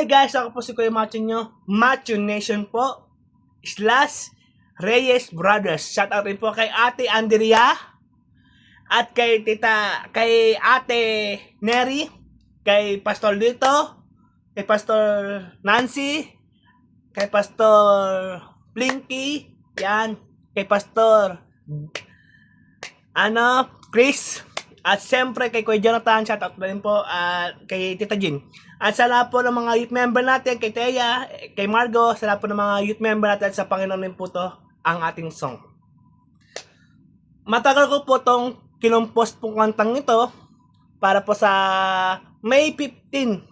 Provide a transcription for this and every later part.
Hey guys, ako po si Kuya Macho nyo, Macho Nation po, / Reyes Brothers. Shout out rin po kay Ate Andrea, at kay Ate Neri, kay Pastor Lito, kay Pastor Nancy, kay Pastor Blinky, yan, kay Pastor Chris, at siyempre kay Kuya Jonathan, shout out rin po, at kay Tita Jean. At sa lahat po ng mga youth member natin, kay Teya, kay Margo, sa lahat po ng mga youth member natin, sa Panginoon rin po to ang ating song. Matagal ko po tong kinumpos pong kantang ito para po sa May 15.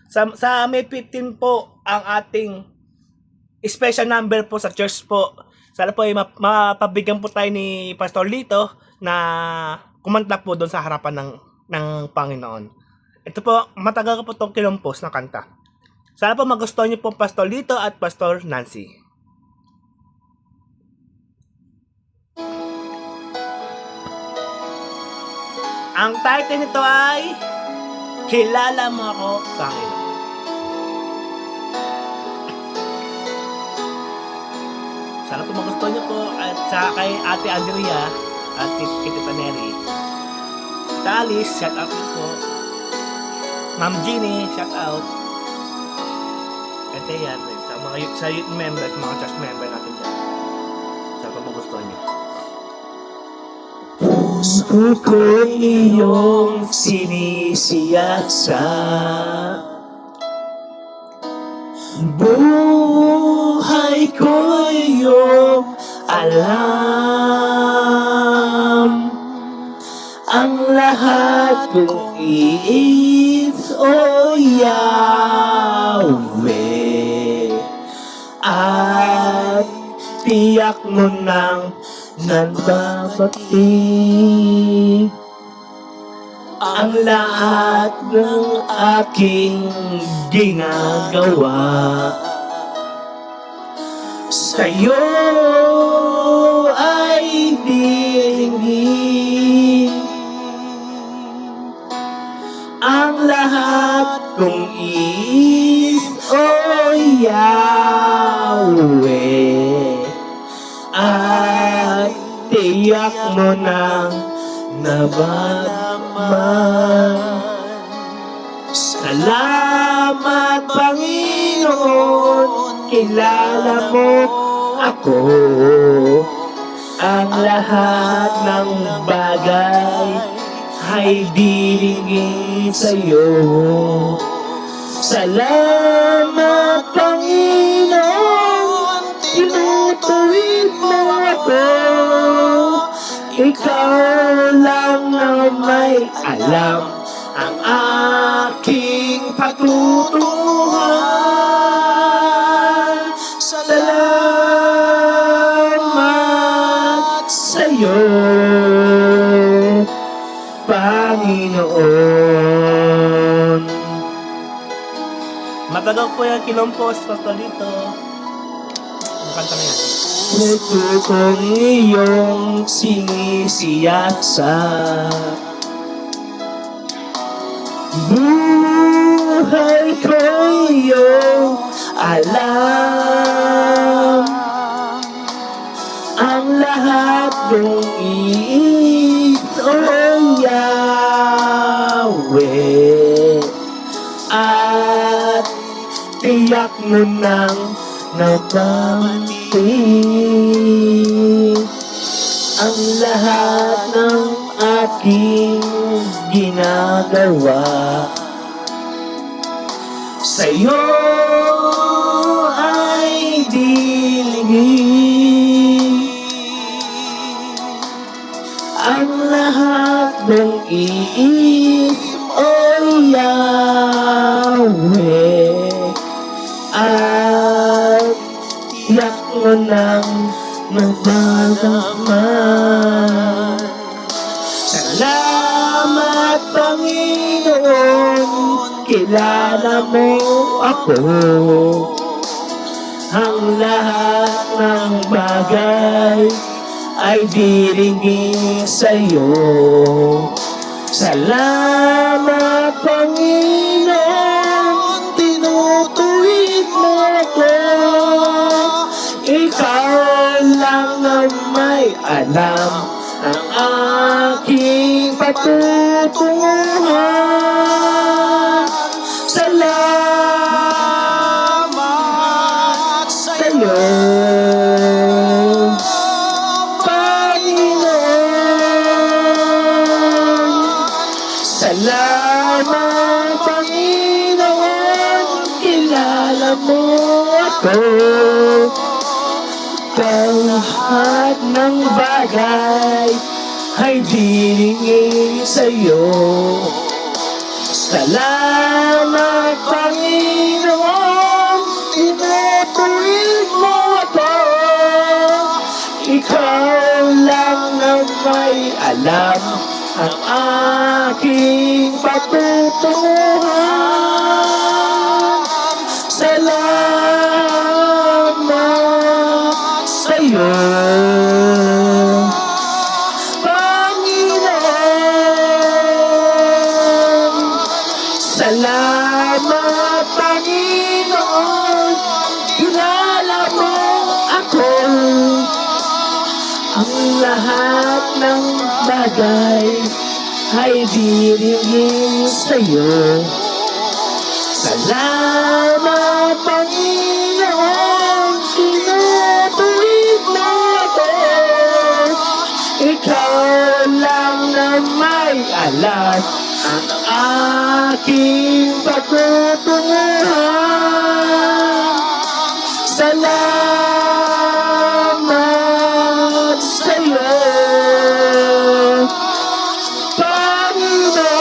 Sa May 15 po ang ating special number po sa church po. Sana po ay mapabigyan po tayo ni Pastor Lito na kumanta po doon sa harapan ng Panginoon. Ito po, matagal ko po itong kinumpos na kanta. Sana po magustuhan niyo po Pastor Lito at Pastor Nancy. Ang title nito ay Kilala Mo Ako, Panginoon. Sana po magustuhan niyo po, at sa kay Ate Andrea at kay Tita Neri. Tita Alice, shout out po. Ma'am Jeannie, shout out. Ito yan, sa youth members, mga church member natin dyan. Sana po magustuhan niyo. Puso ko'y iyong sinisiyasa, buhay ko'y iyong alam. Ang lahat kong iis, O Yahweh, at tiyak mo nang nagbabati ang lahat ng aking ginagawa. Sa'yo ay dinggin ang lahat kong is, O Yahweh, at tiyak mo nang nabalaman. Salamat, Panginoon, kilala mo ako. Ang lahat ng bagay ay dinggin sa'yo. Salamat, Panginoon, tinutuwid mo ako. Ikaw lang ang may alam ang aking patutunguhan. Salamat sa'yo, Panginoon. Matagal po yung kinumpos, Pastor Lito. Ang kanta na yan. Puso kong iyong sinisiyasa, buhay ko'y iyong alam. Ang lahat mong iis, O Yahweh, at tiyak mo nang nabati ang lahat ng aking ginagawa. Sa'yo ay dinggin ang lahat ng iis, O Yahweh, at tiyak mo nang nabalaman. Salamat, Panginoon, kilala mo ako. Ang lahat ng bagay ay diringgin sa'yo. Salamat, Panginoon, tinutuwid alam ang aking patutunguhan. Salamat sa'yo, Panginoon. Salamat, Panginoon, kilala mo ako. Ang lahat ng bagay ay diningin sa'yo. Salamat, Panginoon, tinutuwid mo ako. Ikaw lang ang may alam ang aking patutunguhan. Salamat sa'yo, Panginoon. Salamat, Panginoon, kilala mo ako. Ang lahat ng bagay ay diringin sa'yo. Salamat, Panginoon, tinutuwid mo ako. Ikaw lang na may alam ang aking patutunguhan. Salamat sa'yo, Panginoon.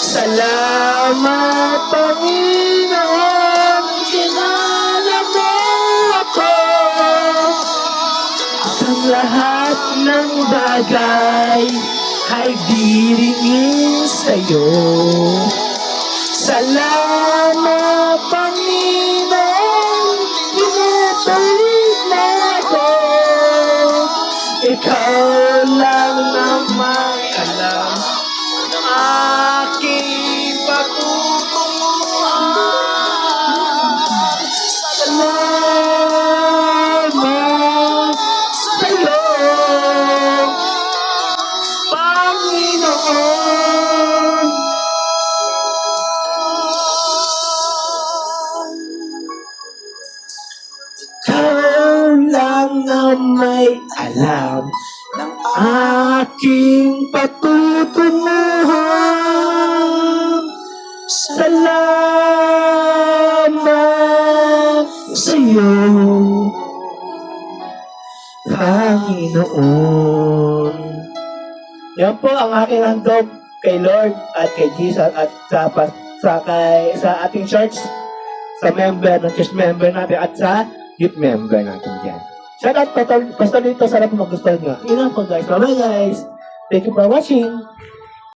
Salamat, Panginoon, kilala mo ako. Ang lahat ng bagay ay diringin sa'yo. Salamat, Panginoon, tinutuwid mo ako. Ikaw lang na may alam ang aking patutunguhan. Salamat sa'yo, Panginoon. Ikaw lang ang may alam ng aking patutunguhan. Salamat sa'yo, Panginoon. Yan po ang aking handog kay Lord at kay Jesus at sa ating church, sa member ng church member natin at sa youth member natin dyan. Shout out, Pastor Lito, sarap mo magustuhan nyo. Yun lang po guys. Bye-bye guys. Thank you for watching.